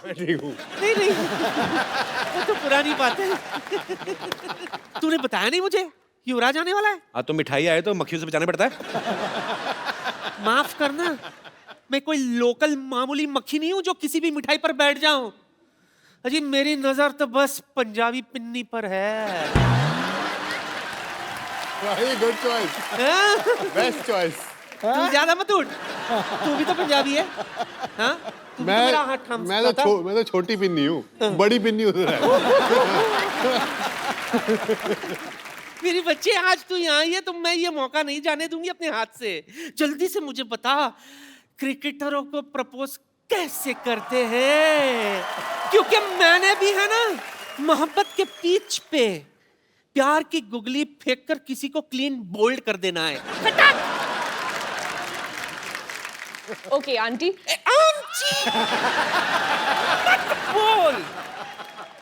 मैं ठीक हूँ। नहीं नहीं, वो तो पुरानी बात है। तूने बताया नहीं मुझे युवराज आने वाला है। हाँ तो मिठाई आए तो मक्खियों से बचाना पड़ता है। माफ करना, मैं कोई लोकल मामूली मक्खी नहीं हूं जो किसी भी मिठाई पर बैठ जाऊं। अजी मेरी नजर तो बस पंजाबी पिन्नी पर है। Very good choice, best choice. तू ज्यादा मत उड़, तू भी तो पंजाबी है। हाँ, तू भी तो मेरा हाथ थाम मैं सकता था। मैं तो छोटी पिन्नी हूँ, बड़ी पिन्नी उधर है। मेरी बच्चे, आज तू यहाँ आई है तो मैं ये मौका नहीं जाने दूंगी अपने हाथ से। जल्दी से मुझे बता, क्रिकेटरों को प्रपोज कैसे करते हैं? क्योंकि मैंने भी है ना मोहब्बत के पिच पे प्यार की गुगली फेंक कर किसी को क्लीन बोल्ड कर देना है। फटाक! Okay aunty. आंटी! मत बोल!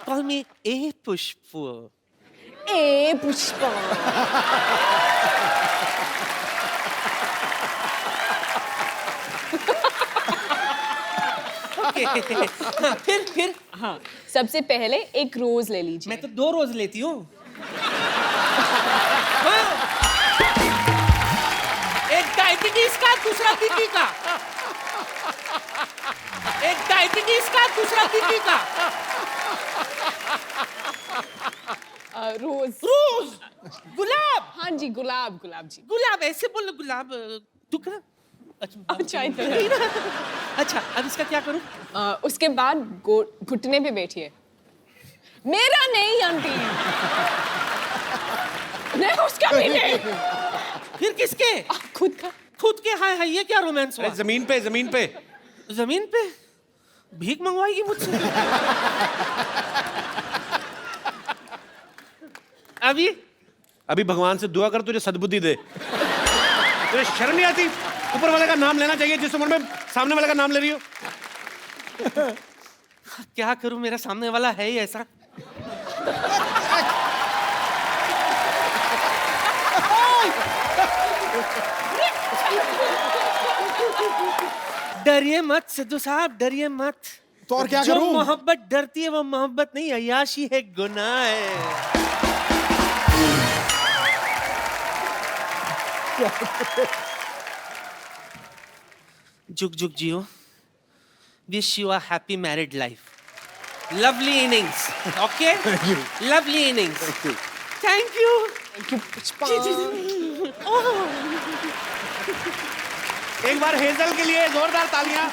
Call me A Pushpa. ए पुष्पा। हाँ, फिर हाँ, सबसे पहले एक रोज ले लीजिए। मैं तो 2 रोज लेती हूँ। हाँ। एक डायबिटीज का, दूसरा बीपी का। एक डायबिटीज का, दूसरा बीपी का। रोज। रोज, गुलाब। हाँ जी, गुलाब गुलाब जी। गुलाब ऐसे बोलो, गुलाब। तू क्या? अच्छा इधर है। अच्छा, अब इसका क्या करूं? उसके बाद घुटने पे बैठिए। मेरा नहीं आंटी। नहीं, उसका भी नहीं। फिर किसके? खुद का। खुद के? हाय हाय, ये क्या रोमांस हुआ? अरे जमीन पे, जमीन पे। जमीन पे? भीख मंगवाएगी मुझसे? अभी अभी भगवान से दुआ कर तुझे सद्बुद्धि दे। तुझे शर्म नहीं आती? ऊपर वाले का नाम लेना चाहिए जिस उम्र में सामने वाले का नाम ले रही हो। क्या करूं, मेरा सामने वाला है ही ऐसा। डरिए मत सिद्धू साहब, डरिए मत। तो और क्या जो करूं? मोहब्बत डरती है वो मोहब्बत नहीं, अय्याशी है, गुनाह है। जुग जुग जियो। Wish you a happy married life. Lovely innings. Okay, lovely innings. Thank you. Thank you, Pushpa. एक बार हेजल के लिए जोरदार तालियां।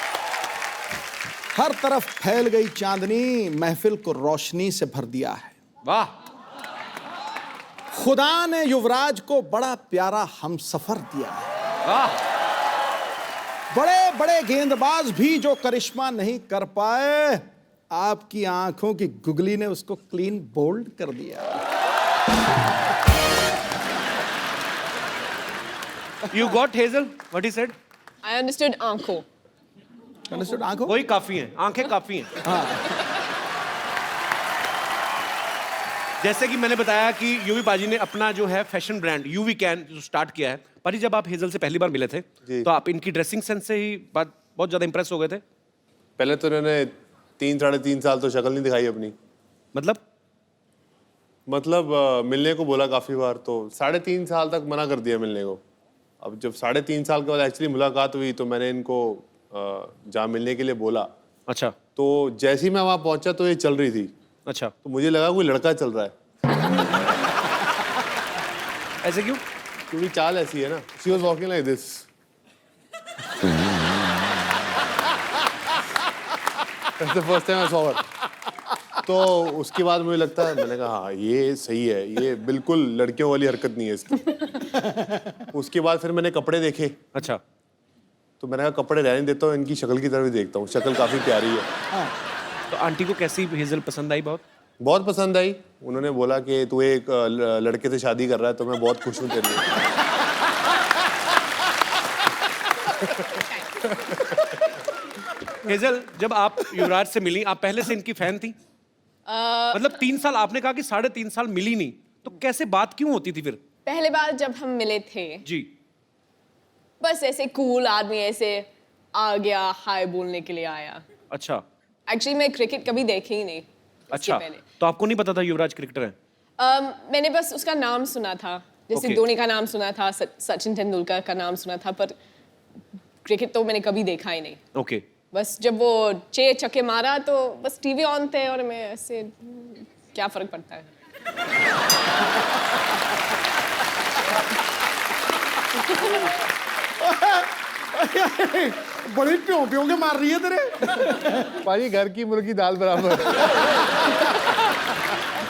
हर तरफ फैल गई चांदनी, महफिल को रोशनी से भर दिया है। वाह। खुदा ने युवराज को बड़ा प्यारा हमसफर दिया है। वाह। बड़े बड़े गेंदबाज भी जो करिश्मा नहीं कर पाए, आपकी आंखों की गुगली ने उसको क्लीन बोल्ड कर दिया। You got Hazel? What he said? I understood आंखों। Understood? आंखों? वही काफी हैं, आंखें काफी हैं। जैसे कि मैंने बताया कि यूवी पाजी ने अपना जो है फैशन ब्रांड यूवी कैन जो स्टार्ट किया है। पाजी, जब आप हेजल से पहली बार मिले थे तो आप इनकी ड्रेसिंग सेंस से ही बहुत ज्यादा इंप्रेस हो गए थे। पहले तो इन्होंने 3-3.5 साल तो शक्ल नहीं दिखाई अपनी। मतलब मिलने को बोला काफी बार, तो 3.5 साल तक मना कर दिया मिलने को। अब जब 3.5 साल के बाद एक्चुअली मुलाकात हुई तो मैंने इनको जहाँ मिलने के लिए बोला। अच्छा। तो जैसे ही मैं वहाँ पहुंचा तो ये चल रही थी। अच्छा, तो मुझे लगा कोई लड़का चल रहा है। ऐसे क्यों? क्योंकि चाल ऐसी है ना। She was walking like this. That's the first time I saw her. तो उसके बाद मुझे लगता है, मैंने कहा हाँ ये सही है, ये बिल्कुल लड़कियों वाली हरकत नहीं है इसकी। उसके बाद फिर मैंने कपड़े देखे। अच्छा। तो मैंने कहा कपड़े रहने देता हूँ, इनकी शक्ल की तरफ भी देखता हूँ। शक्ल काफी प्यारी है। तो आंटी को कैसी हेजल पसंद आई? बहुत पसंद आई। उन्होंने बोला कि तू एक लड़के से शादी कर रहा है तो मैं बहुत खुश हूँ तेरे लिए। हेजल, जब आप युवराज से मिली, आप पहले से इनकी फैन थी? मतलब 3 साल, आपने कहा कि 3.5 साल मिली नहीं, तो कैसे बात क्यों होती थी फिर? पहले बार जब हम मिले थे जी। बस ऐसे कूल आदमी ऐसे आ गया, हाय बोलने के लिए आया। अच्छा। एक्चुअली मैं क्रिकेट कभी देखी ही नहीं इसके अच्छा, पहले। तो आपको नहीं पता था युवराज क्रिकेटर है? मैंने बस उसका नाम सुना था, जैसे Okay. धोनी का नाम सुना था, सचिन तेंदुलकर का नाम सुना था, पर क्रिकेट तो मैंने कभी देखा ही नहीं। ओके। बस जब वो 6 छक्के मारा तो बस टीवी ऑन थे और मैं ऐसे क्या फर्क पड़ता है। बड़ी प्यों प्यों के मार रही है तेरे। पाजी घर की मुर्गी दाल बराबर।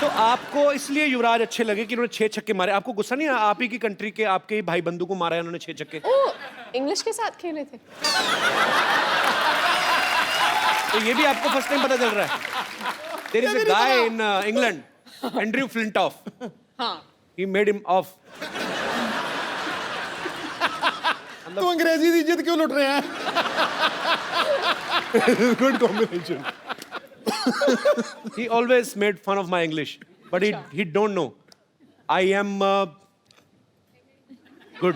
तो आपको इसलिए युवराज अच्छे लगे कि उन्होंने 6 छक्के मारे? आपको गुस्सा नहीं आया? आप ही की कंट्री के आपके ही भाई बंधु को मारा है उन्होंने 6 छक्के। ओ, इंग्लिश के साथ खेले थे। तो ये भी आपको फर्स्ट टाइम पता चल रहा है? There is a guy in England, Andrew Flintoff, हाँ, ही मेड हिम ऑफ। तो अंग्रेजी की इज्जत क्यों लुट रहे हैं? Good combination. He always made fun of my English, but he don't know. I am good.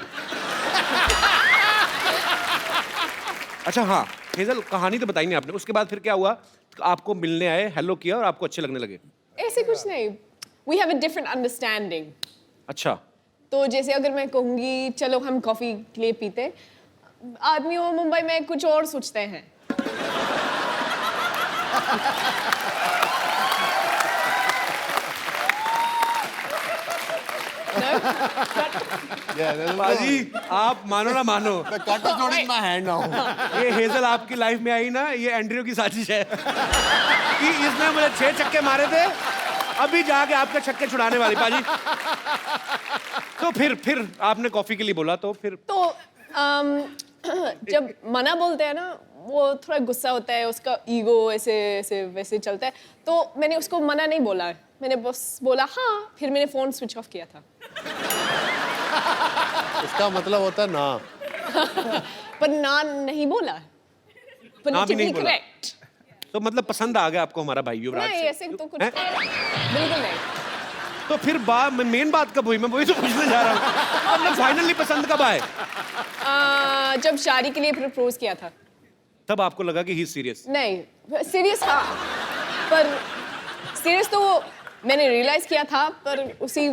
अच्छा हाँ, हेजल कहानी तो बताई नहीं आपने। उसके बाद फिर क्या हुआ? आपको मिलने आए, हेलो किया और आपको अच्छे लगने लगे। ऐसे कुछ नहीं। We have a different understanding. अच्छा, तो जैसे अगर मैं कहूँगी चलो हम कॉफी के लिए पीते, आदमी वो मुंबई में कुछ और सोचते हैं। बाजी आप मानो ना मानो, Cut is not in my hand now. ये हेजल आपकी लाइफ में आई ना, ये एंड्रयू की साजिश है कि इसने मुझे 6 छक्के मारे थे, अभी जाके आपके छक्के छुड़ाने वाली। बाजी तो फिर आपने कॉफी के लिए बोला, तो फिर तो जब मना बोलते हैं ना, वो थोड़ा गुस्सा होता है, उसका ईगो ऐसे ऐसे वैसे चलता है, तो मैंने उसको मना नहीं बोला, मैंने बस बोला हाँ, फिर मैंने फोन स्विच ऑफ किया था। इसका मतलब होता है ना। पर ना नहीं बोला, ना भी नहीं politically बोला। correct। तो मतलब पसंद आ गया आपको हमारा भाई युवराज नहीं से? ऐसे तो कुछ हैं? बिल्कुल नहीं। तो फिर मेन बात कब हुई? मैं वही तो पूछने जा रहा हूँ। आपने फाइनली पसंद कब आए? जब शादी के लिए प्रपोज किया था। तब आपको लगा कि ही सीरियस? नहीं सीरियस हाँ, पर सीरियस तो मैंने रियलाइज किया था, पर उसी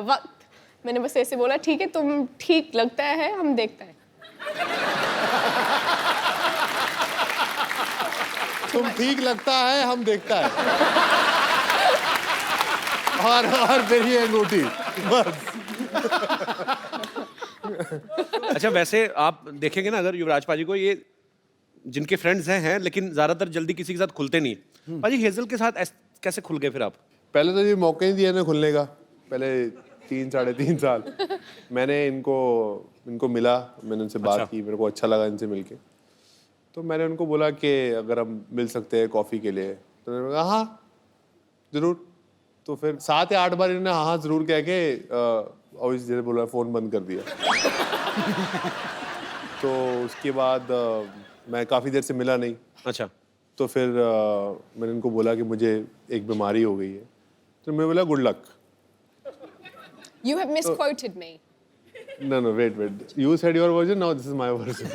वक्त मैंने बस ऐसे बोला ठीक है, तुम ठीक लगता है, हम देखते हैं। तुम ठीक लगता है, हम देखता है। और फिर ये अंगूठी बस। अच्छा, वैसे आप देखेंगे ना, अगर युवराज पाजी को, ये जिनके फ्रेंड्स हैं लेकिन ज्यादातर जल्दी किसी के साथ खुलते नहीं है। पाजी हेजल के साथ कैसे खुल गए फिर आप? पहले तो ये मौका ही दिया ना खुलने का। पहले 3-3.5 साल मैंने इनको मिला, मैंने उनसे बात की, मेरे को अच्छा लगा इनसे मिलके। तो मैंने उनको बोला कि अगर हम मिल सकते हैं कॉफ़ी के लिए, तो उन्होंने कहा हाँ ज़रूर। तो फिर 7 या 8 बार इन्होंने हाँ ज़रूर कह के और जैसे बोला फ़ोन बंद कर दिया। तो उसके बाद मैं काफ़ी देर से मिला नहीं। अच्छा, तो फिर मैंने इनको बोला कि मुझे एक बीमारी हो गई है। तो मैं बोला good luck. You have misquoted me. No, wait. You said your version, now this is my version.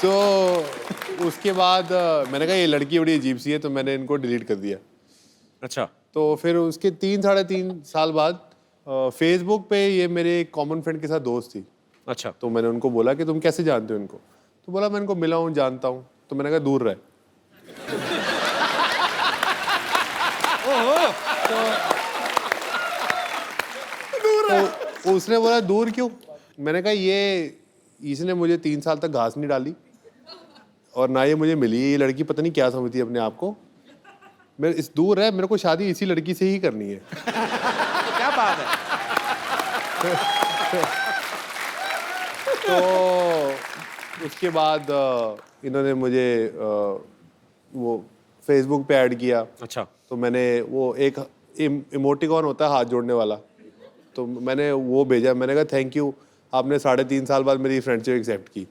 तो उसके बाद मैंने कहा ये लड़की बड़ी अजीब सी है, तो मैंने इनको डिलीट कर दिया। अच्छा, तो फिर उसके 3-3.5 साल बाद फेसबुक पे ये मेरे एक कॉमन फ्रेंड के साथ दोस्त थी। अच्छा, तो मैंने उनको बोला कि तुम कैसे जानते हो इनको? तो बोला मैं इनको मिला हूँ, जानता हूँ। तो मैंने कहा दूर रहे। तो उसने बोला दूर क्यों? मैंने कहा इसने मुझे 3 साल तक घास नहीं डाली और ना ये मुझे मिली। ये लड़की पता नहीं क्या समझती है अपने आप को। मेरे इस दूर है, मेरे को शादी इसी लड़की से ही करनी है। क्या बात है। तो उसके बाद इन्होंने मुझे वो फेसबुक पे ऐड किया। अच्छा, तो मैंने वो एक इमोटिकॉन होता है हाथ जोड़ने वाला, तो मैंने वो भेजा। मैंने कहा थैंक यू, आपने 3.5 साल बाद मेरी फ्रेंडशिप एक्सेप्ट की।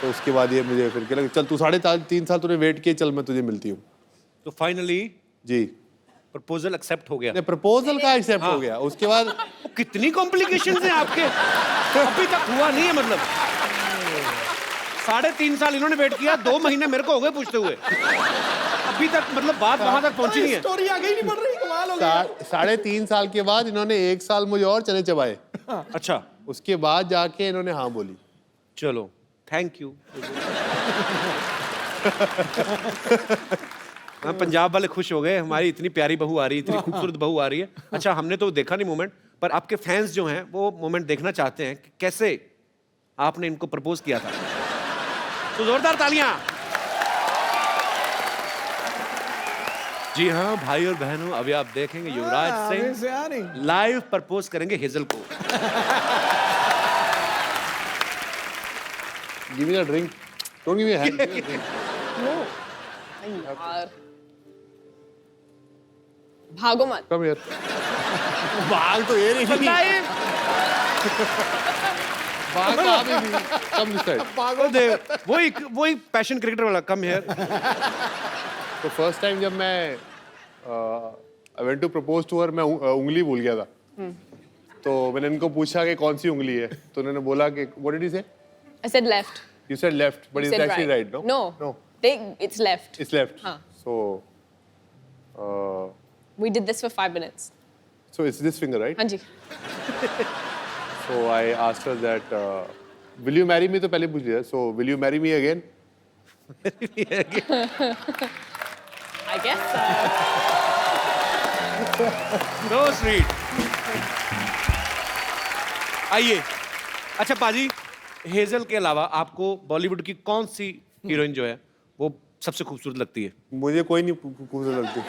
तो उसके बाद ये मुझे फिर लगा चल तू 3.5 साल तूने वेट किए, चल मैं तुझे मिलती हूँ। तो फाइनली जी प्रपोजल एक्सेप्ट हो गया। प्रपोजल का एक्सेप्ट हो गया। उसके बाद कितनी कॉम्प्लिकेशंस हैं आपके, अभी तक हुआ नहीं है मतलब। 3.5 साल इन्होंने वेट किया, 2 महीने मेरे को हो गए पूछते हुए, अभी तक मतलब बात वहां तक पहुंची नहीं है। स्टोरी आगे ही नहीं बढ़ रही, कमाल हो गया। 3.5 साल के बाद इन्होंने 1 साल मुझे और चने चबाए, अच्छा उसके बाद जाके इन्होंने हाँ बोली। चलो थैंक यू। हाँ, पंजाब वाले खुश हो गए, हमारी इतनी प्यारी बहू आ रही है, इतनी खूबसूरत बहू आ रही है। अच्छा हमने तो देखा नहीं मोमेंट, पर आपके फैंस जो हैं वो मोमेंट देखना चाहते हैं कि कैसे आपने इनको प्रपोज किया था। तो जोरदार तालियां। जी हाँ भाई और बहनों, अभी आप देखेंगे युवराज आगे से आ सिंह नहीं। लाइव प्रपोज करेंगे हेजल को। Give me a drink, don't give me a hand. यार भागो मत। Come here. भाग तो ये नहीं। भाग तो आप ही नहीं। Come this side. वही पैशन क्रिकेटर वाला कम हियर। तो फर्स्ट टाइम जब मैं I went to propose to her, मैं उंगली भूल गया था। तो मैंने इनको पूछा कि कौन सी उंगली है, तो उन्होंने बोला कि व्हाट डिड यू से? I said left. You said left, but You it's said actually right, no? No. No. It's left. It's left. हाँ. So We did this for 5 minutes. it's this finger, right? हाँ जी. So I asked her that, will you marry me? तो पहले पूछ लिया. So will you marry me again? I guess so. So sweet. आइए, अच्छा पाजी, hazel के अलावा आपको बॉलीवुड की कौन सी हीरोइन जो है वो सबसे खूबसूरत लगती है? मुझे कोई नहीं खूबसूरत लगती।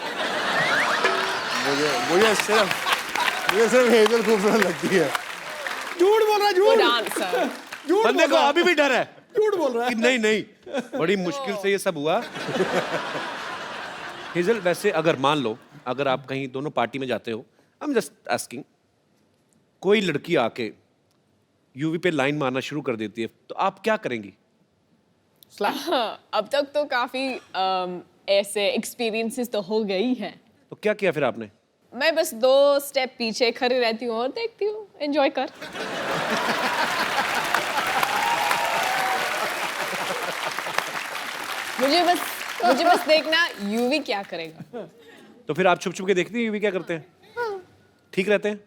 मुझे सिर्फ हेजल खूबसूरत लगती है। झूठ बोल रहा है, Good झूठ answer. झूठ बंदे बोल को रहा है, अभी भी डर है झूठ बोल रहा कि है। नहीं नहीं, बड़ी मुश्किल से ये सब हुआ। हेजल वैसे अगर मान लो, अगर आप कहीं दोनों पार्टी में जाते हो, आई एम जस्ट आस्किंग, कोई लड़की आके यूवी पे लाइन मारना शुरू कर देती है, तो आप क्या करेंगी? अब तक तो काफी ऐसे एक्सपीरियंसेस तो हो गई हैं। तो क्या किया फिर आपने? मैं बस 2 स्टेप पीछे खड़ी रहती हूँ और देखती हूँ, एंजॉय कर। मुझे बस देखना यूवी क्या करेगा। तो फिर आप छुप छुप के देखती हैं यूवी क्या करते हैं? ठीक रहते हैं?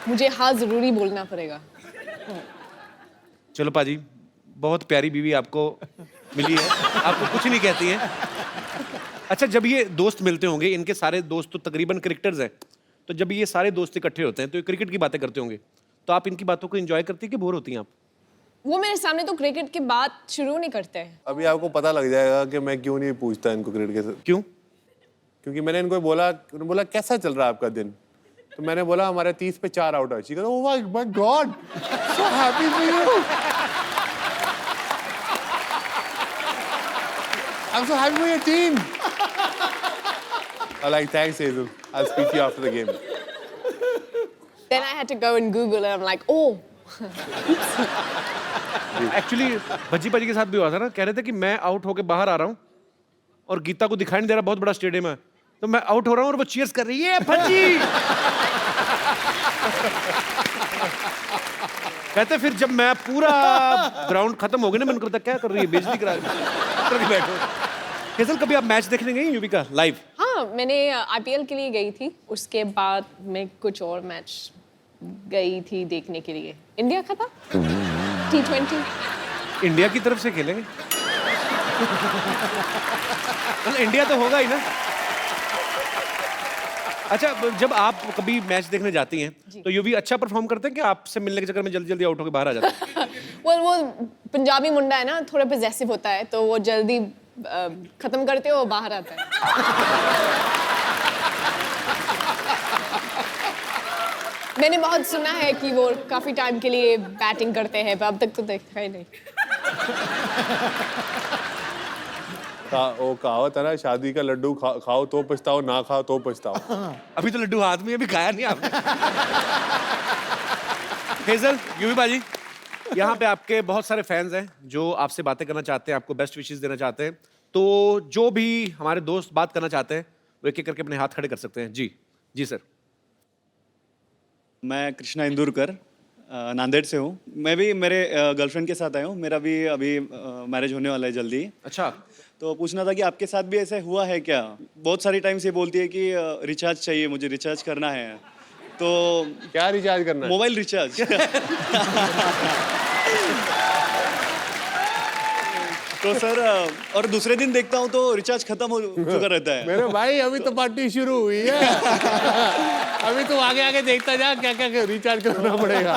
मुझे हाँ जरूरी बोलना पड़ेगा। चलो पाजी, बहुत प्यारी बीवी आपको मिली है, आपको कुछ नहीं कहती है। अच्छा जब ये दोस्त मिलते होंगे, इनके सारे दोस्त तो तकरीबन क्रिकेटर्स हैं, तो जब ये सारे दोस्त इकट्ठे होते हैं तो ये क्रिकेट की बातें करते होंगे, तो आप इनकी बातों को एंजॉय करती है कि बोर होती हैं आप? वो मेरे सामने तो क्रिकेट की बात शुरू नहीं करते हैं। अभी आपको पता लग जाएगा कि मैं क्यों नहीं पूछता इनको क्रिकेट के साथ। क्यों? क्योंकि मैंने इनको बोला, उन्होंने बोला कैसा चल रहा है आपका दिन, तो मैंने बोला हमारे 30 पे 4 आउट है। Oh my God, so happy for you, I am so happy for your team. I like, thanks Hazel, I'll speak to you after the game. Then I had to go and Google and I'm like, oh. Actually Bhajji पाजी के साथ भी हुआ था ना, कह रहे थे कि मैं आउट होके बाहर आ रहा हूँ और गीता को दिखाई नहीं दे रहा, बहुत बड़ा स्टेडियम है, तो मैं आउट हो रहा हूँ और वो चीयर्स कर रही है, भज्जी। कहते फिर जब मैं पूरा ग्राउंड खत्म हो गया ना, मैंने कहा क्या कर रही है, बेइज्जती करा रही है, बैठो। हेजल कभी आप मैच देखने गई यूवी का लाइव? हाँ, मैंने IPL के लिए गई थी, उसके बाद मैं कुछ और मैच गई थी देखने के लिए। इंडिया का था T20। इंडिया की तरफ से खेलेंगे? मतलब इंडिया तो होगा ही ना। अच्छा जब आप कभी मैच देखने जाती हैं तो यूवी अच्छा परफॉर्म करते हैं कि आपसे मिलने के चक्कर में जल्दी जल्दी आउट होकर बाहर आ जाते हैं? वो पंजाबी मुंडा है ना, थोड़ा पजेसिव होता है, तो वो जल्दी खत्म करते हो बाहर आता है। मैंने बहुत सुना है कि वो काफी टाइम के लिए बैटिंग करते हैं, पर अब तक तो देखा ही नहीं। वो कहावत है ना, शादी का लड्डू खाओ तो पछताओ, ना खाओ तो पछताओ। अभी तो लड्डू हाथ में, अभी खाया नहीं आपने। हेजल, यूवी बाजी, यहाँ पे आपके बहुत सारे फैंस हैं जो आपसे बातें करना चाहते हैं, आपको बेस्ट विशेस देना चाहते हैं, तो जो भी हमारे दोस्त बात करना चाहते हैं वो एक एक करके अपने हाथ खड़े कर सकते हैं। जी जी सर। मैं कृष्णा इंदुरकर, नांदेड़ से हूँ। मैं भी मेरे गर्लफ्रेंड के साथ आया हूँ। मेरा भी अभी मैरिज होने वाला है जल्दी। अच्छा, तो पूछना था कि आपके साथ भी ऐसा हुआ है क्या? बहुत सारी टाइम से बोलती है कि रिचार्ज चाहिए, मुझे रिचार्ज करना है। तो क्या रिचार्ज करना है? Mobile recharge. तो सर और दूसरे दिन देखता हूँ तो रिचार्ज खत्म हो चुका रहता है। मेरे भाई अभी तो पार्टी शुरू हुई है। अभी तो आगे आगे देखता जा क्या क्या रिचार्ज करना पड़ेगा।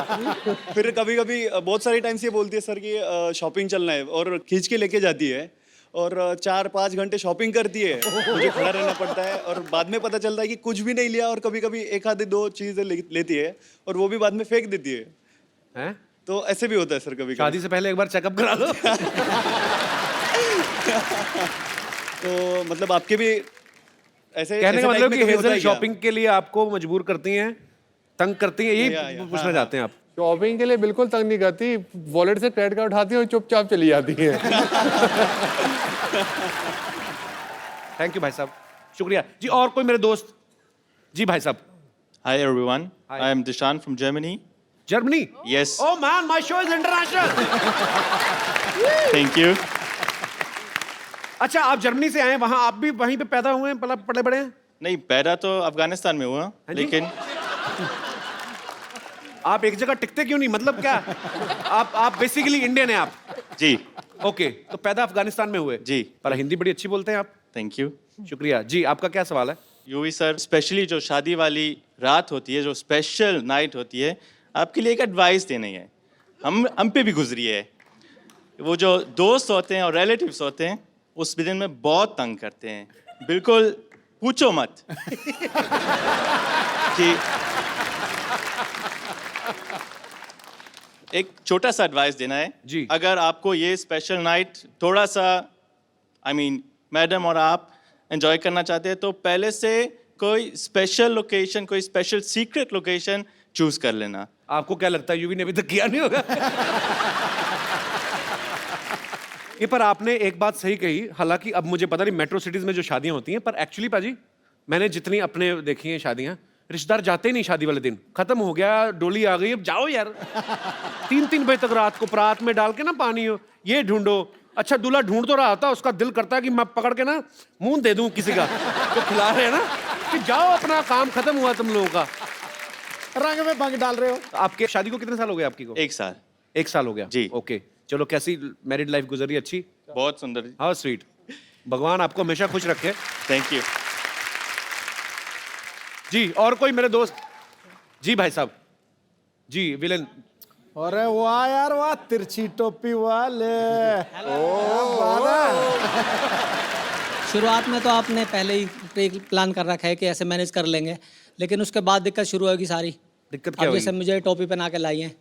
फिर कभी कभी बहुत सारी टाइम से बोलती है सर कि शॉपिंग चलना है और खींच के लेके जाती है और 4-5 घंटे शॉपिंग करती है। मुझे खड़ा रहना पड़ता है और बाद में पता चलता है कि कुछ भी नहीं लिया और कभी कभी एक आधी 2 चीजें लेती है और वो भी बाद में फेंक देती है। हैं? तो ऐसे भी होता है सर कभी शादी से पहले एक बार चेकअप करा लो। तो मतलब आपके भी ऐसे कहने का ऐसे मतलब type में कि कभी होता हेजल है क्या? शॉपिंग के लिए आपको मजबूर करती हैं, तंग करती हैं, या, यही पूछना चाहते हैं आप? शॉपिंग के लिए बिल्कुल तंग नहीं करती, वॉलेट से क्रेडिट कार्ड उठाती है और चुपचाप चली जाती है। थैंक यू भाई साहब, शुक्रिया जी। और कोई मेरे दोस्त? जी भाई साहब। Hi everyone, Hi. I am Dishan from Germany. Germany? Yes, oh man, my show is international. thank you. अच्छा, आप जर्मनी से आए हैं, वहां आप भी वहीं पे पैदा हुए हैं, पले बड़े हैं? नहीं, पैदा तो अफगानिस्तान में हुआ, हाँ जी? लेकिन आप एक जगह टिकते क्यों नहीं, मतलब क्या? आप बेसिकली इंडियन हैं आप? जी, ओके, तो पैदा अफगानिस्तान में हुए? जी। पर हिंदी बड़ी अच्छी बोलते हैं आप। Thank you. शुक्रिया जी। आपका क्या सवाल है? यूवी सर, स्पेशली जो शादी वाली रात होती है, जो स्पेशल नाइट होती है, आपके लिए एक एडवाइस देनी है। हम पे भी गुजरी है। वो जो दोस्त होते हैं और रिलेटिव्स होते हैं, उस दिन में बहुत तंग करते हैं। बिल्कुल पूछो मत कि एक छोटा सा एडवाइस देना है जी। अगर आपको ये स्पेशल नाइट थोड़ा सा मैडम और आप एंजॉय करना चाहते हैं तो पहले से कोई स्पेशल लोकेशन, कोई स्पेशल सीक्रेट लोकेशन चूज कर लेना। आपको क्या लगता है यूवी ने अभी तक किया नहीं होगा? ये पर आपने एक बात सही कही, हालांकि अब मुझे पता नहीं मेट्रो सिटीज में जो शादियां होती हैं, पर एक्चुअली पाजी मैंने जितनी अपने देखी हैं शादियां, रिश्तेदार जाते ही नहीं शादी वाले दिन। खत्म हो गया, डोली आ गई, अब जाओ यार। 3-3 बजे तक रात को परात में डाल के ना पानी हो, ये ढूंढो। अच्छा, दूल्हा ढूंढ तो रहा था, उसका दिल करता है कि मैं पकड़ के ना मुंह दे दूं किसी का तो खिला रहे हैं ना, कि जाओ अपना काम खत्म हुआ तुम लोगों का। रंग में भंग डाल रहे हो। आपके शादी को कितने साल हो गए आपकी को? 1 साल। 1 साल हो गया जी। ओके, चलो कैसी मैरिड लाइफ गुजरी? अच्छी? बहुत सुंदर। How sweet. भगवान आपको हमेशा खुश रखे। Thank you. जी, और कोई मेरे दोस्त? जी भाई साहब। जी विलेन। अरे वाह यार वाह, तिरछी टोपी वाले। शुरुआत में तो आपने पहले ही प्लान कर रखा है कि ऐसे मैनेज कर लेंगे, लेकिन उसके बाद दिक्कत शुरू होगी सारी। दिक्कत क्या अब हुई? जैसे मुझे टोपी पहना के लाई है।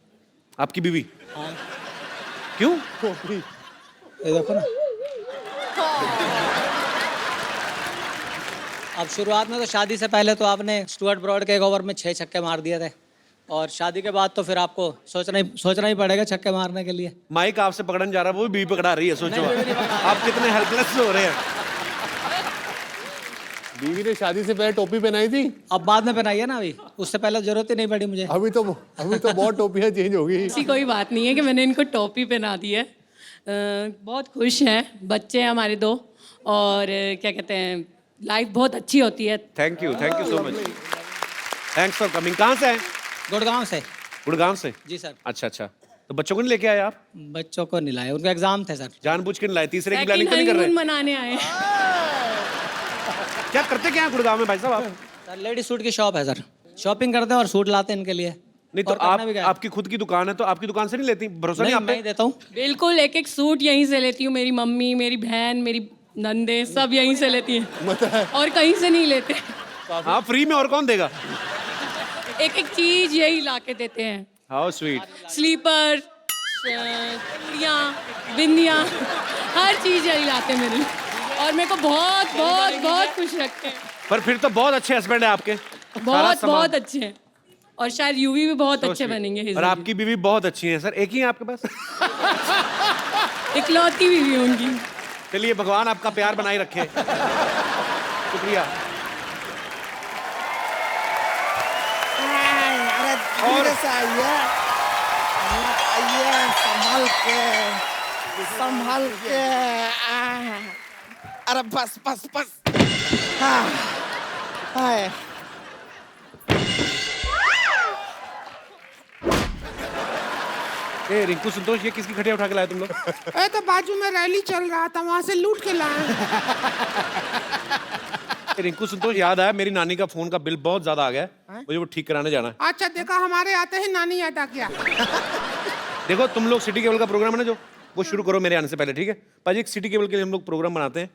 आपकी बीवी? हाँ, क्यों? ये देखो ना। अब शुरुआत में तो शादी से पहले तो आपने स्टुअर्ट ब्रॉड के एक ओवर में 6 छक्के मार दिए थे, और शादी के बाद तो फिर आपको सोचना ही पड़ेगा छक्के मारने के लिए। माइक आपसे पकड़ने जा रहा है, वो भी बीवी पकड़ा रही है, सोचो आप कितने हेल्पलेस हो रहे हैं। बीवी ने शादी से पहले टोपी पहनाई थी, अब बाद में पहनाई है ना, अभी उससे पहले जरूरत ही नहीं पड़ी मुझे। अभी तो बहुत टोपियां चेंज हो गई। ऐसी कोई बात नहीं है कि मैंने इनको टोपी पहना दी है। बहुत खुश हैं, बच्चे हैं हमारे 2, और क्या कहते हैं, लाइफ बहुत अच्छी होती है। Thank you so much, thanks for coming. कहाँ से हैं? गुड़गांव से। गुड़गांव से? जी सर। अच्छा, तो बच्चों को नहीं लेके आए आप? बच्चों को नहीं लाए, उनका एग्जाम थे सर। जानबूझ के नहीं लाए? तीसरे की प्लानिंग सेकंड तो नहीं कर रहे? हनीमून मनाने आए। क्या करते क्या हैं गुड़गांव में भाई साहब आप? सर लेडी सूट की शॉप है सर, शॉपिंग करते हैं और सूट लाते हैं इनके लिए। नहीं तो और करना भी क्या है? आपकी खुद की दुकान है, तो आपकी दुकान से नहीं लेती? भरोसा नहीं नहीं, आप मैं ही पे? देता हूँ। बिल्कुल, एक सूट यहीं से लेती हूँ। मेरी मम्मी, मेरी बहन, मेरी नंदे सब यहीं से लेती हैं, और कहीं से नहीं लेते। हाँ, फ्री में और कौन देगा? एक चीज यही ला के देते हैं। How sweet. स्लीपर, चूड़ियाँ, बिंदियाँ, हर चीज यही लाते हैं मेरे लिए, और मेरे को बहुत बहुत बहुत खुश रखते हैं। पर फिर तो बहुत अच्छे हस्बैंड है आपके। सारा बहुत सामान। बहुत अच्छे हैं, और शायद यूवी भी बहुत अच्छे बनेंगे। और आपकी बीवी बहुत अच्छी है सर, एक ही है आपके पास? इकलौती बीवी है उनकी। चलिए, भगवान आपका प्यार बनाए रखे। शुक्रिया। और आइए, संभल के अरे बस बस बस हाय ए रिंकू संतोष, ये किसकी खटिया उठा के लाए तुम लोग? ए तो बाजू में रैली चल रहा था, वहां से लूट के लाए। ए, रिंकू संतोष, याद आया मेरी नानी का फोन का बिल बहुत ज्यादा आ गया है, मुझे वो ठीक कराने जाना है। अच्छा देखा, हमारे आते ही नानी याद आ गया। देखो तुम लोग सिटी केबल का प्रोग्राम है ना जो, वो शुरू करो मेरे आने से पहले, ठीक है पाजी? एक सिटी केबल के लिए हम लोग प्रोग्राम बनाते हैं,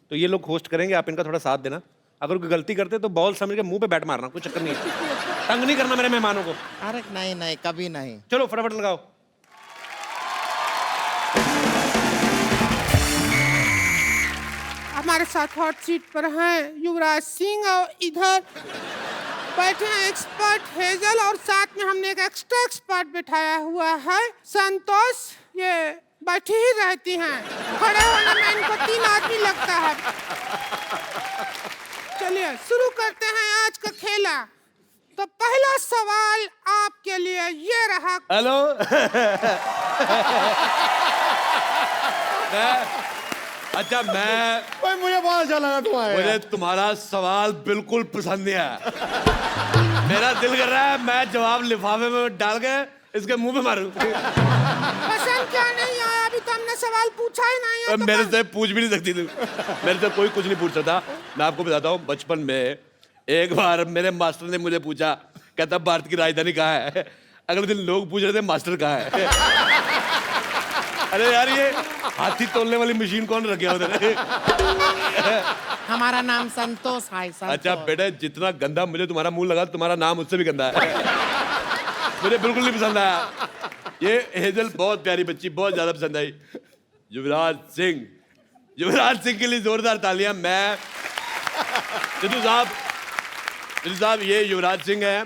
तो ये लोग होस्ट करेंगे, आप इनका थोड़ा साथ देना। अगर कोई गलती करते तो बॉल समझ के मुंह पे बैट मारना, कोई चक्कर नहीं है। तंग नहीं करना मेरे मेहमानों को। अरे नहीं नहीं, कभी नहीं। चलो फटाफट लगाओ। हमारे साथ हॉट सीट पर हैं युवराज सिंह और इधर बैठे हैं एक्सपर्ट हेजल, और साथ में हमने एक एक्स्ट्रा एक्सपर्ट बिठाया हुआ है संतोष। ये बैठी ही रहती हैं, खड़े होने में इनको 3 आदमी लगता है। चलिए शुरू करते हैं आज का खेला। तो पहला सवाल आपके लिए ये रहा। हेलो। अच्छा मैं भाई मुझे बहुत अच्छा लगा तुम्हारा। मुझे तुम्हारा सवाल बिल्कुल पसंद नहीं आया। मेरा दिल कर रहा है मैं जवाब लिफाफे में डाल के इसके मुंह पे मारूं। पसंद क्या नहीं आया? अभी तो हमने सवाल पूछा ही नहीं है। तो मेरे से पूछ भी नहीं सकती तू। मेरे से कोई कुछ नहीं पूछ सकता। मैं आपको बताता हूँ, बचपन में एक बार मेरे मास्टर ने मुझे पूछा, कहता भारत की राजधानी कहाँ है? अगले दिन लोग पूछ रहे थे मास्टर कहाँ है? अरे यार ये हाथी तोलने वाली मशीन कौन रखे उधर? हमारा नाम संतोष है। अच्छा बेटे, जितना गंदा मुझे तुम्हारा मुंह लगा, तुम्हारा नाम उससे भी गंदा है। मुझे बिल्कुल नहीं पसंद आया। ये हेजल बहुत प्यारी बच्ची, बहुत ज्यादा पसंद आई। युवराज सिंह के लिए जोरदार तालियां। मैं सिद्धू साहब, ये युवराज सिंह है,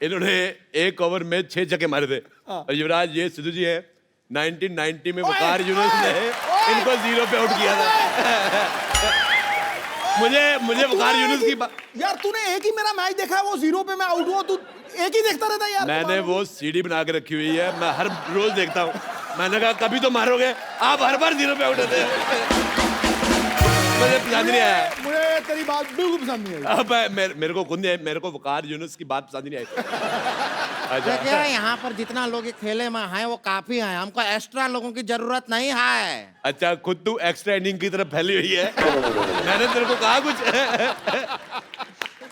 इन्होंने एक ओवर में 6 छक्के मारे थे। और युवराज ये सिद्धू जी है, 1990 में वकार यूनुस ने इनको 0 पे आउट किया था। मुझे वकार यूनुस की यार तूने एक ही मेरा मैच देखा है, वो 0 पे मैं आउट हुआ, तू एक ही देखता रहता यार। मैंने वो सीडी बना के रखी हुई है, मैं हर रोज देखता हूँ। मैंने कहा कभी तो मारोगे, आप हर बार 0 पे आउट होते हैं। मुझे पसंद नहीं आया। मुझे तेरी बात बिल्कुल पसंद नहीं आई। अब मेरे को खुद नहीं, मेरे को वकार यूनुस की बात पसंद नहीं आई। देखिए यहाँ पर जितना लोग खेले में हैं वो काफी हैं, हमको एक्स्ट्रा लोगों की जरूरत नहीं है। अच्छा खुद तू एक्स्ट्रा इनिंग की तरफ फैली हुई है। मैंने तेरे को कहा कुछ?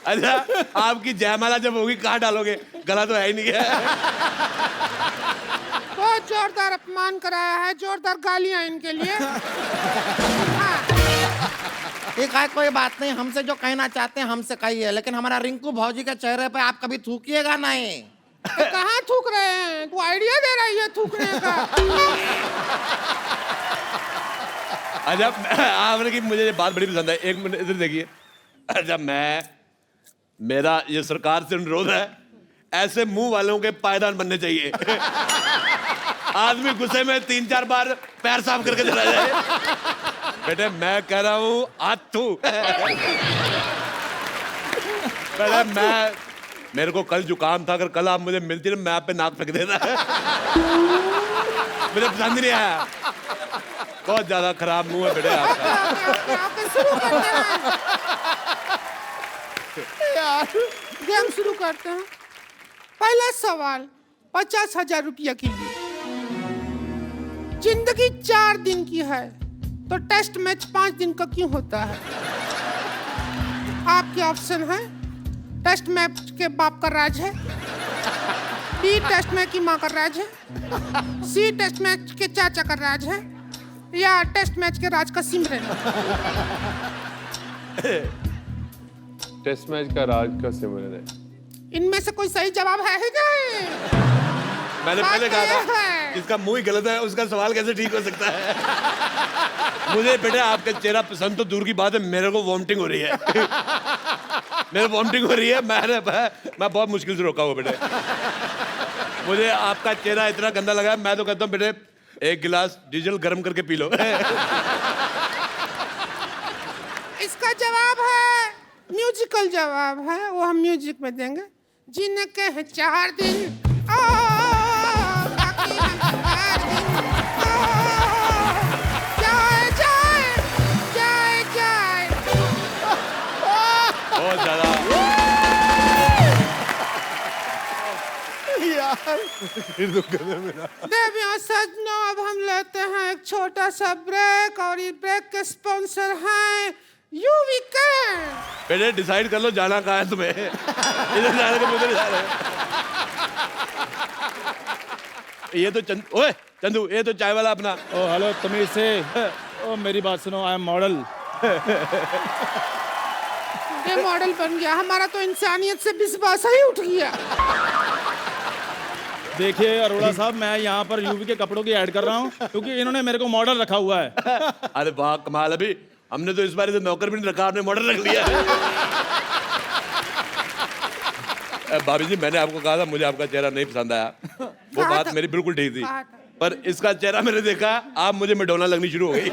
अच्छा आपकी जयमाला जब होगी कहाँ डालोगे? गला तो है ही नहीं है। बहुत जोरदार अपमान कराया है, जोरदार गालियां इनके लिए। ठीक है, कोई बात नहीं, हमसे जो कहना चाहते हैं हमसे कहिए, लेकिन हमारा रिंकू भौजी के चेहरे पे आप कभी थूकिएगा नहीं। तो कहाँ थूक रहे हैं? तू आइडिया दे रही है थूकने का। अच्छा आपने की मुझे ये बात बड़ी पसंद है। एक मिनट इधर देखिए। अच्छा मेरा ये सरकार से अनुरोध है, ऐसे मुंह वालों के पायदान बनने चाहिए। आदमी गुस्से में 3-4 बार पैर साफ करके चला जाए। बेटे मैं कह रहा हूँ आथू। मेरे को कल जुकाम था, अगर कल आप मुझे मिलती ना मैं आप पे नाक फेंक देता। मुझे पसंद नहीं आया, बहुत ज्यादा खराब मुंह है बेटे आपका। गेम शुरू करते हैं। पहला सवाल 50,000 रुपया के लिए। जिंदगी 4 दिन की है तो टेस्ट मैच 5 दिन का क्यों होता है? आपके ऑप्शन है, टेस्ट मैच के बाप का राज है, बी टेस्ट मैच की माँ का राज है, सी टेस्ट मैच के चाचा का राज है, या टेस्ट मैच के राज का सिमरन। टेस्ट मैच का राज का सिमरन है। इनमें से कोई सही जवाब है ही नहीं। मैंने पहले कहा था जिसका मुंह ही गलत है उसका सवाल कैसे ठीक हो सकता है? मुझे बेटे आपका चेहरा पसंद तो दूर की बात है, मेरे को वॉमिटिंग हो रही है। मेरे वॉमिटिंग हो रही है। मैं बहुत मुश्किल से रोका हुआ बेटे। मुझे आपका चेहरा इतना गंदा लगा, मैं तो कहता हूँ बेटे 1 गिलास डीजल गर्म करके पी लो। इसका जवाब है, म्यूजिकल जवाब है, वो हम म्यूजिक में देंगे। जिनके हैं 4 दिन कि हम हार गए। जाए जाए जाए जाए। बहुत ज्यादा। देवियों सज्जनों, अब हम लेते हैं एक छोटा सा ब्रेक और ये ब्रेक के स्पॉन्सर हैं यूवी कैन। पहले डिसाइड कर लो जाना कहाँ है तुम्हें। इधर जाने के उधर जा रहे हो। ये तो ओए चंदू, ये तो चाय वाला अपना। ओ हेलो तमीज से। ओ मेरी बात सुनो, आई एम मॉडल। ये मॉडल बन गया, हमारा तो इंसानियत से विश्वास ही उठ गया। देखिए अरोड़ा साहब, मैं यहाँ पर यूवी के कपड़ों की ऐड कर रहा हूँ क्योंकि इन्होंने मेरे को मॉडल रखा हुआ है। अरे वाह कमाल, अभी हमने तो इस बार नौकर भी नहीं रखा, आपने मॉडल रख लिया है। भाभी जी, मैंने आपको कहा था मुझे आपका चेहरा नहीं पसंद आया, वो बात मेरी बिल्कुल ठीक थी, पर इसका चेहरा मैंने देखा, आप मुझे मैडोना लगनी शुरू हो गई।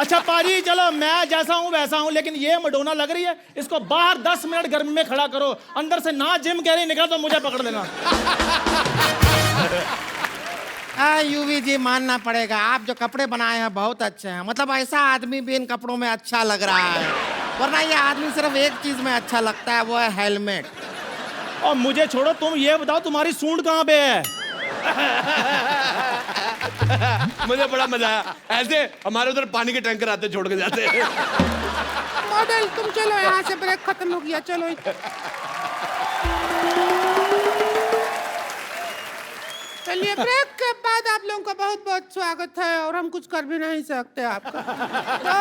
अच्छा पाजी, चलो मैं जैसा हूँ वैसा हूँ, लेकिन ये मडोना लग रही है, इसको बाहर 10 मिनट गर्मी में खड़ा करो, अंदर से ना जिम कह रही निकला तो मुझे पकड़ लेना। यूवी जी, मानना पड़ेगा, आप जो कपड़े बनाए हैं बहुत अच्छे हैं। मतलब ऐसा आदमी भी इन कपड़ों में अच्छा लग रहा है, वरना ये आदमी सिर्फ एक चीज में अच्छा लगता है, वो है हेलमेट। और मुझे छोड़ो, तुम ये बताओ तुम्हारी सूंड कहाँ पे है? मुझे बड़ा मजा आया, ऐसे हमारे उधर पानी के टैंकर आते छोड़ के जाते हैं। मॉडल तुम चलो यहाँ से, ब्रेक खत्म हो गया, चलो। चलिए, ब्रेक के बाद आप लोगों का बहुत बहुत स्वागत है और हम कुछ कर भी नहीं सकते आपका। तो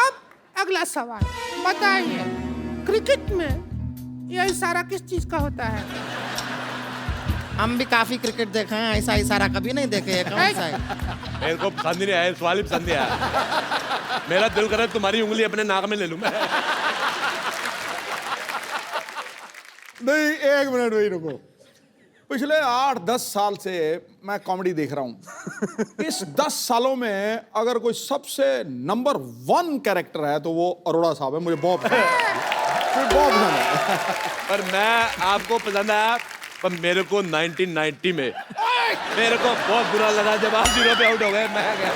अब अगला सवाल बताइए, क्रिकेट में यह इशारा किस चीज का होता है? हम भी काफी क्रिकेट देखे हैं, ऐसा इशारा कभी नहीं देखे हैं। कौन सा है? मेरे को पसंद ही नहीं आया, सवाल ही पसंद नहीं आया। मेरा दिल करे तुम्हारी उंगली अपने नाक में ले लूं मैं। नहीं, एक मिनट वही रुको। पिछले 8-10 साल से मैं कॉमेडी देख रहा हूँ। इस 10 सालों में अगर कोई सबसे नंबर 1 कैरेक्टर है तो वो अरोड़ा साहब है। मुझे बहुत पसंद है। पर मैं आपको पसंद आया, पर मेरे को 1990 में मेरे को बहुत बुरा लगा जब आप 0 पे आउट हो गए। मैं गया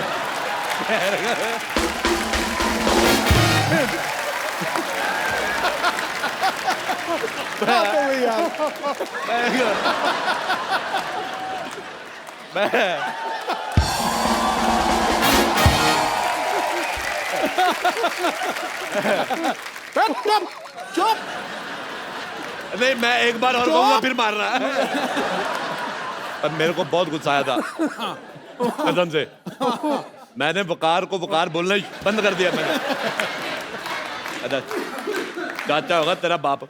चुप। नहीं, मैं एक बार और कहूंगा फिर मार रहा है। पर मेरे को बहुत गुस्सा आया था कसम से। मैंने वकार को वकार बोलना ही बंद कर दिया मैंने। अच्छा, चाचा होगा तेरा बाप।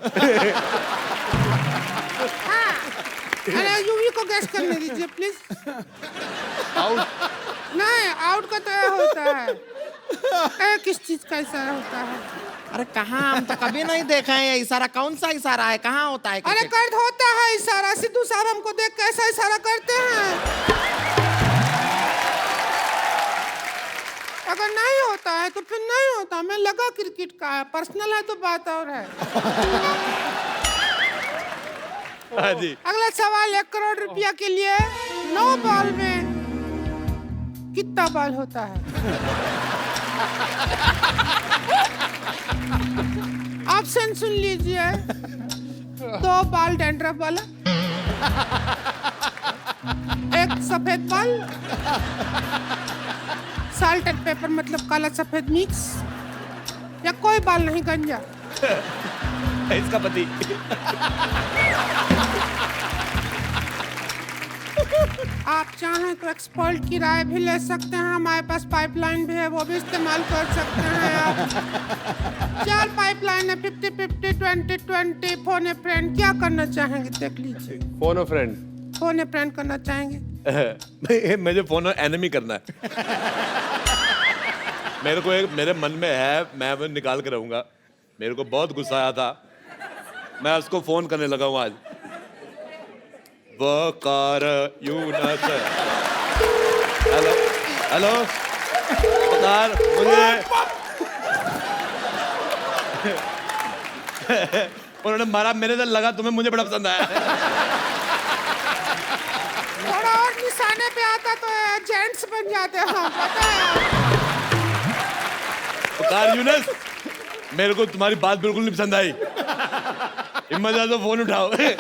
अरे यूवी को गैस करने दीजिए प्लीज। आउट नहीं, आउट का तो ये होता है। किस चीज का इशारा होता है? अरे कहाँ, हम तो कभी नहीं देखे हैं ये इशारा। कौन सा इशारा है, कहाँ होता है? अरे कर्द होता है इशारा। सिद्धू साहब हमको देख के ऐसा इशारा करते हैं। अगर नहीं होता है तो फिर नहीं होता। मैं लगा क्रिकेट का है, पर्सनल है तो बात और है। हाँ जी। अगला सवाल 1 करोड़ रुपया के लिए। 9 बॉल में कितना बॉल होता है? ऑप्शन सुन लीजिए। 2 बॉल डैंड्रफ वाला, 1 सफेद बॉल, साल्ट एंड पेपर मतलब काला सफेद मिक्स, या कोई बाल नहीं, गंजा। इसका पति। आप चाहें तो एक्सपर्ट की राय भी ले सकते हैं। हमारे पास पाइपलाइन भी है, वो भी इस्तेमाल कर सकते हैं आप। 4 पाइपलाइन है, 50-50, 20-20, फोन ए फ्रेंड। क्या करना चाहेंगे देख लीजिए। फोन अ फ्रेंड। फोन ए फ्रेंड करना चाहेंगे? मुझे फोन एनिमी करना है। मेरे को एक मेरे मन में है, मैं वो निकाल के रहूंगा। मेरे को बहुत गुस्सा आया था, मैं उसको फोन करने लगा हूँ आज। वकार यूनस। हेलो हेलो वकार, मुझे उन्होंने मारा, मेरे से लगा तुम्हें, मुझे बड़ा पसंद आया। थोड़ा और निशाने पे आता तो जेंट्स बन जाते हैं, पता है। कार यूनस, मेरे को तुम्हारी बात बिल्कुल नहीं पसंद आई। हिम्मत है तो फोन उठाओ। देखिए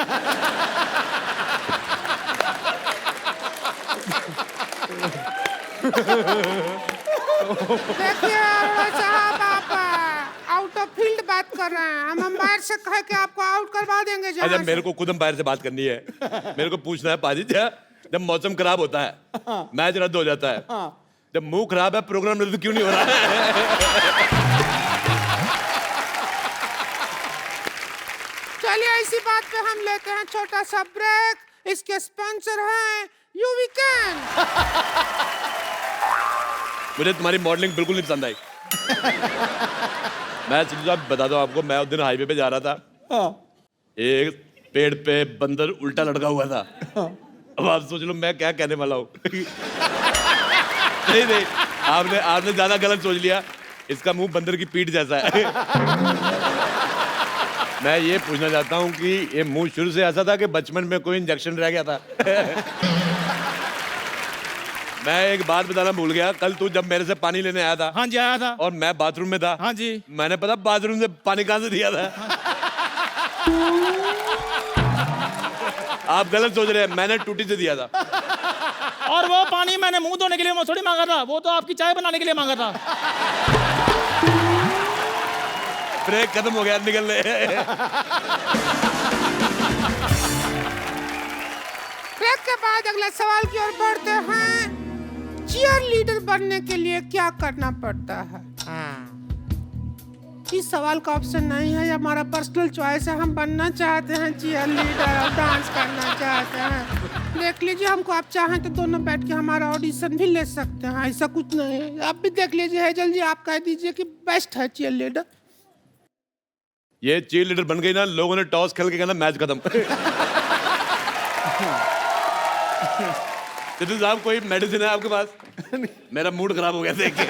साहब, आप आउट ऑफ फील्ड बात कर रहे हैं। हम अंपायर से कह के आपको आउट करवा देंगे। जहाँ अच्छा, से। मेरे को खुद अंपायर से बात करनी है। मेरे को पूछना है पाजी, जब मौसम खराब होता है, मैच रद्द हो जाता है, जब मुंह खराब है, प्रोग्राम रद्द क्यों नहीं हो रहा है? चलिए इसी बात पे हम लेते हैं छोटा सा ब्रेक। इसके स्पॉन्सर हैं यूवी कैन। मुझे तुम्हारी मॉडलिंग बिल्कुल नहीं पसंद आई। मैं सीधा बता दूं आपको, मैं उस दिन हाईवे पे जा रहा था, एक पेड़ पे बंदर उल्टा लटका हुआ था। अब आप सोच लो मैं क्या कहने वाला हूँ। नहीं, आपने ज्यादा गलत सोच लिया। इसका मुंह बंदर की पीठ जैसा है। मैं ये पूछना चाहता हूँ कि ये मुंह शुरू से ऐसा था कि बचपन में कोई इंजेक्शन रह गया था? मैं एक बात बताना भूल गया, कल तू जब मेरे से पानी लेने आया था। हाँ जी, आया था। और मैं बाथरूम में था। हाँ जी। मैंने पता बाथरूम से पानी कहां से दिया था? आप गलत सोच रहे हैं, मैंने टूटी से दिया था। और वो पानी मैंने मुंह धोने के लिए थोड़ी मांगा था, वो तो आपकी चाय बनाने के लिए मांगा था। ब्रेक खत्म हो गया, निकलने। ब्रेक के बाद अगला सवाल की ओर बढ़ते हैं। चीयर लीडर बनने के लिए क्या करना पड़ता है? इस सवाल का ऑप्शन नहीं है, ये हमारा पर्सनल चॉइस है। हम बनना चाहते हैं चीयर लीडर और डांस करना चाहते हैं। देख लीजिए, हमको आप चाहें तो दोनों बैठ के हमारा ऑडिशन भी ले सकते हैं, ऐसा कुछ नहीं है। आप भी देख लीजिए, हेजल जी आप कह दीजिए कि बेस्ट है चीयर लीडर। ये चीयर लीडर बन गई ना, लोगों ने टॉस खेल के कहना मैच खत्म। सिद्धू साहब, कोई मेडिसिन है आपके पास? मेरा मूड खराब हो गया देख के।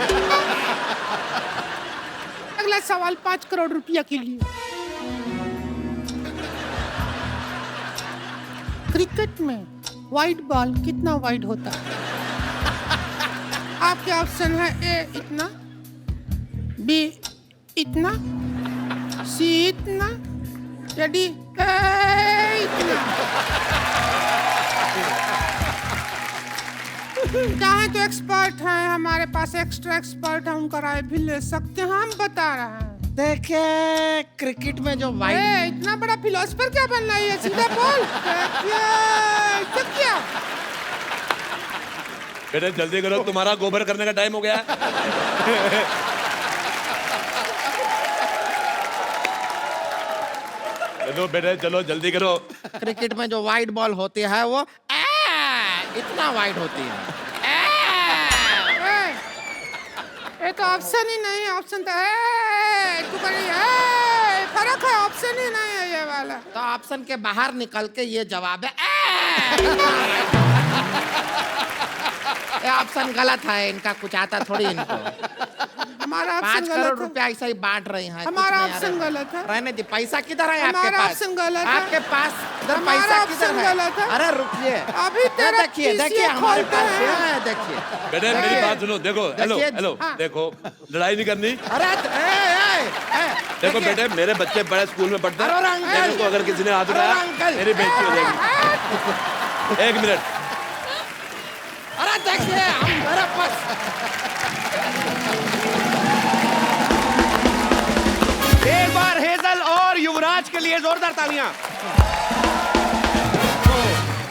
अगला सवाल 5 करोड़ रुपया के लिए। क्रिकेट में वाइड बॉल कितना वाइड होता है? आपके ऑप्शन है ए इतना, बी इतना, सी इतना, या डी इतना। चाहे तो एक्सपर्ट हैं, हमारे पास एक्स्ट्रा एक्सपर्ट है, उनका राय भी ले सकते हैं। हम बता रहे हैं। देखिए क्रिकेट में जो वाइड, इतना बड़ा फिलोसफर क्या बनना है, सीधा बोल। क्या बेटे जल्दी करो, तुम्हारा गोबर करने का टाइम हो गया। चलो बेटे, चलो जल्दी करो। क्रिकेट में जो वाइड बॉल होती है वो इतना वाइड होती है। ये तो ऑप्शन ही नहीं है, ऑप्शन तो फर्क है, ऑप्शन ही नहीं है ये वाला। तो ऑप्शन के बाहर निकल के ये जवाब है। ये ऑप्शन गलत है, इनका कुछ आता थोड़ी इनको। हमारा 5 करोड़ रुपया ऐसा ही बांट रही हैं। हमारा ऑप्शन गलत है। रहने दी, पैसा किधर है आपके हमारा पास? ऑप्शन गलत है। आपके पास इधर हमारा पैसा ऑप्शन किधर है? गलत है। अरे रुकिए, अभी तेरा देखिए PCA देखिए हमारे खोलते पास हैं। है, देखिए बेटे मेरी बात सुनो, देखो, हेलो देखिए, हेलो, हाँ। देखो लड़ाई नहीं करनी। अरे देखो बेटे, मेरे बच्चे बड़े स्कूल में पढ़ते अरे हैं, अंकल! मेरे को अगर किसी ने हाथ उठाया अंकल! मेरी बेइज्जती हो जाएगी। एक मिनट, अरे देखिए हम मेरे पास। एक बार हेजल और युवराज के लिए जोरदार तालियां।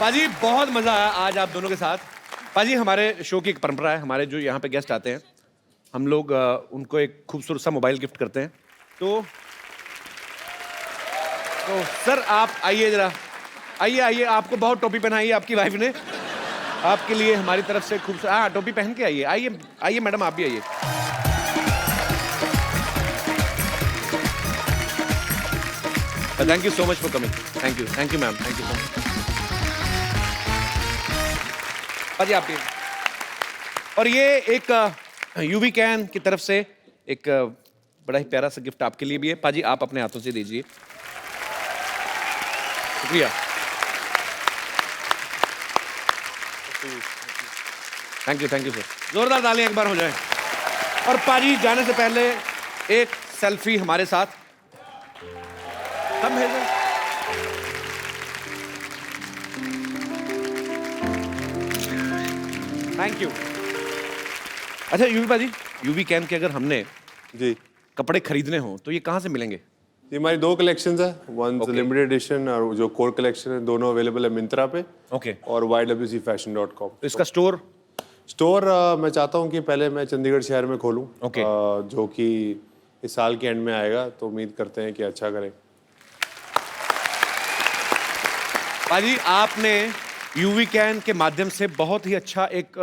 पाजी बहुत मजा आया आज आप दोनों के साथ। पाजी हमारे शो की एक परंपरा है, हमारे जो यहाँ पे गेस्ट आते हैं हम लोग उनको एक खूबसूरत सा मोबाइल गिफ्ट करते हैं। तो सर आप आइए जरा, आइए आइए, आपको बहुत टोपी पहनाई है आपकी वाइफ ने, आपके लिए हमारी तरफ से खूबसूरत, हाँ टोपी पहन के आइए, आइए आइए मैडम आप भी आइए। Thank you so much for coming. Thank you ma'am, thank you so much. पाजी आप भी। और ये एक यूवी कैन की तरफ से एक बड़ा ही प्यारा सा गिफ्ट आपके लिए भी है। पाजी आप अपने हाथों से दीजिए। शुक्रिया। Thank you sir. जोरदार तालियां एक बार हो जाए। और पाजी जाने से पहले एक सेल्फी हमारे साथ। कम है सर। Thank you. अच्छा यूवी पाजी, यूवी कैन के अगर हमने जी कपड़े खरीदने हो तो ये कहाँ से मिलेंगे? ये हमारी 2 कलेक्शंस है, वन लिमिटेड एडिशन और जो कोर कलेक्शन है, दोनों अवेलेबल है मिंत्रा पे ओके। और ywcfashion.com। तो इसका स्टोर? स्टोर मैं चाहता हूँ कि पहले मैं चंडीगढ़ शहर में खोलूँ, ओके। जो कि इस साल के एंड में आएगा, तो उम्मीद करते हैं कि अच्छा करें। पाजी आपने यूवी कैन के माध्यम से बहुत ही अच्छा एक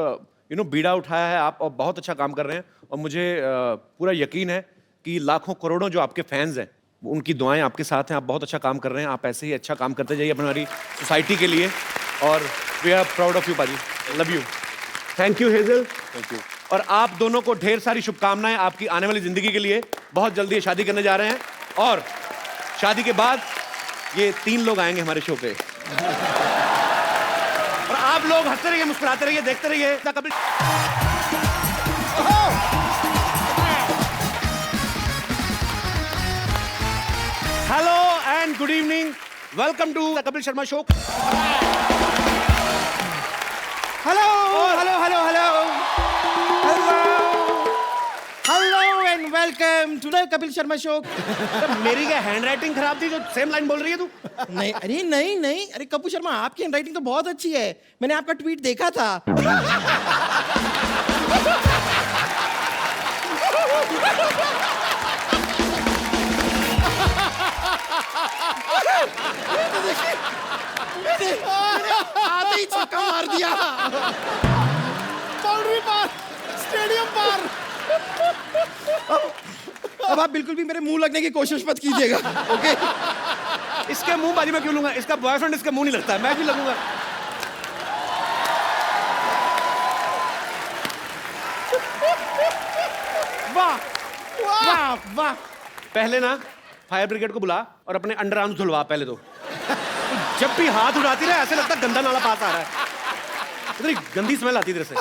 बीड़ा उठाया है आप, और बहुत अच्छा काम कर रहे हैं। और मुझे पूरा यकीन है कि लाखों करोड़ों जो आपके फैंस हैं उनकी दुआएं आपके साथ हैं। आप बहुत अच्छा काम कर रहे हैं। आप ऐसे ही अच्छा काम करते जाइए हमारी सोसाइटी के लिए। और we are proud of you पाजी। Love you. Thank you Hazel. Thank you. और आप दोनों को ढेर सारी शुभकामनाएं आपकी आने वाली जिंदगी के लिए। बहुत जल्दी ये शादी करने जा रहे हैं और शादी के बाद ये 3 लोग आएंगे हमारे शो पे। और आप लोग हंसते रहिए, मुस्कुराते रहिए, देखते रहिए। Kapil hello and good evening. Welcome to the Kapil Sharma show. Hello hello hello hello hello and welcome to the Kapil Sharma show. मेरी क्या हैंडराइटिंग खराब थी जो सेम लाइन बोल रही है तू? नहीं, अरे नहीं, अरे कपिल शर्मा आपकी हैंडराइटिंग तो बहुत अच्छी है। मैंने आपका ट्वीट देखा था। आते ही छक्का मार दिया। बाउंड्री पार, स्टेडियम पार। अब आप बिल्कुल भी मेरे मुंह लगने की कोशिश मत कीजिएगा, ओके? इसके मुंह बाजी में क्यों लूंगा? इसका बॉयफ्रेंड इसके मुंह नहीं लगता है, मैं भी लगूंगा। वाह वाह वाह। पहले ना फायर ब्रिगेड को बुला और अपने अंडर आर्म्स धुलवा पहले तो। जब भी हाथ उठाती रहे ऐसे लगता है गंदा नाला पास आ रहा है। इतनी गंदी स्मेल आती है तेरे से।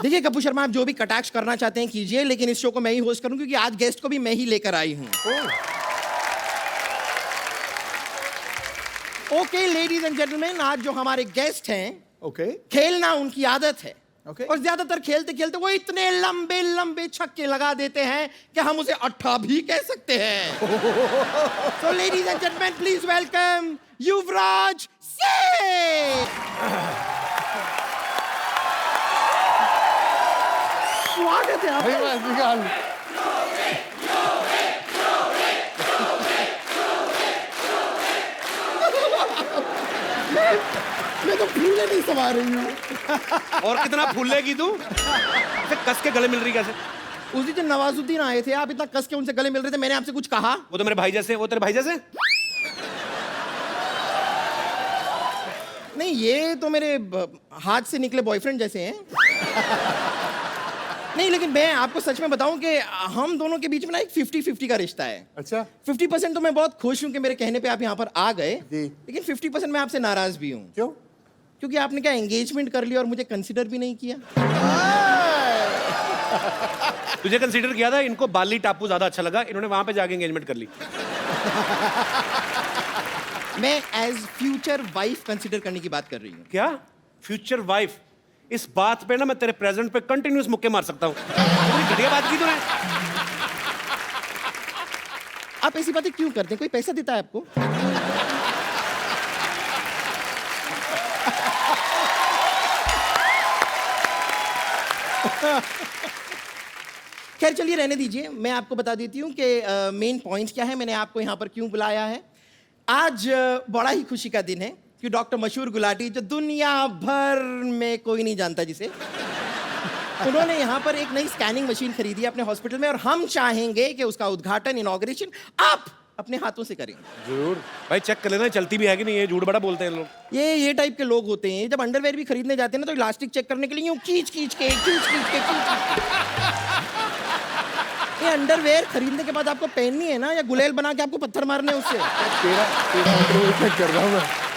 देखिए कपूर शर्मा, आप जो भी कटाक्ष करना चाहते हैं कीजिए, लेकिन इस शो को मैं ही होस्ट करूं क्योंकि आज गेस्ट को भी मैं ही लेकर आई हूं। ओके लेडीज एंड जेंटलमैन, आज जो हमारे गेस्ट हैं, ओके खेलना उनकी आदत है। ओके। और ज्यादातर खेलते खेलते वो इतने लंबे लंबे छक्के लगा देते हैं कि हम उसे अट्ठा भी कह सकते हैं। So ladies and gentleman, please welcome Yuvraj Singh. स्वागत है आपका। मैं तो फूले नहीं समा रही हूँ। और कितना फूलेगी तू? ऐसे कस के गले मिल रही कैसे? उस दिन जब नवाजुद्दीन आए थे, आप इतना कस के उनसे गले मिल रहे थे, मैंने आपसे कुछ कहा? वो तो मेरे भाई जैसे। वो तेरे भाई जैसे? नहीं, ये तो मेरे हाथ से निकले बॉयफ्रेंड जैसे हैं। नहीं, लेकिन मैं आपको सच में बताऊं कि हम दोनों के बीच में ना एक 50-50 का रिश्ता है। अच्छा। 50% तो मैं बहुत खुश हूं कि मेरे कहने पे आप यहाँ पर आ गए, जी। लेकिन 50% मैं आपसे नाराज भी हूँ। क्यों? क्योंकि आपने क्या एंगेजमेंट कर लिया और मुझे कंसिडर भी नहीं किया। तुझे कंसीडर किया था, इनको बाली टापू ज्यादा अच्छा लगा, इन्होंने वहां पे जाके एंगेजमेंट कर ली। मैं एज फ्यूचर वाइफ कंसिडर करने की बात कर रही हूँ। क्या फ्यूचर वाइफ? इस बात पे ना मैं तेरे प्रेजेंट पे कंटिन्यूस मुक्के मार सकता हूँ। घटिया बात की तूने। आप ऐसी बातें क्यों करते हैं? कोई पैसा देता है आपको? खैर चलिए रहने दीजिए, मैं आपको बता देती हूँ कि मेन पॉइंट क्या है, मैंने आपको यहाँ पर क्यों बुलाया है। आज बड़ा ही खुशी का दिन है कि डॉक्टर मशहूर गुलाटी, जो दुनिया भर में कोई नहीं जानता जिसे, उन्होंने यहाँ पर एक नई स्कैनिंग मशीन खरीदी है अपने हॉस्पिटल में, और हम चाहेंगे कि उसका उद्घाटन, इनॉग्रेशन आप अपने हाथों से करें। जरूर भाई, चेक कर लेना चलती भी है कि नहीं। ये झूठ बड़ा बोलते हैं लोग। ये टाइप के लोग होते हैं, जब अंडरवेयर भी खरीदने जाते हैं ना तो इलास्टिक चेक करने के लिए यूं खींच खींच के ये अंडरवेयर खरीदने के बाद आपको पहननी है ना, या गुलेल बना के आपको पत्थर मारने हैं उससे? तेरा अंडरवेयर चेक कर रहा हूँ मैं।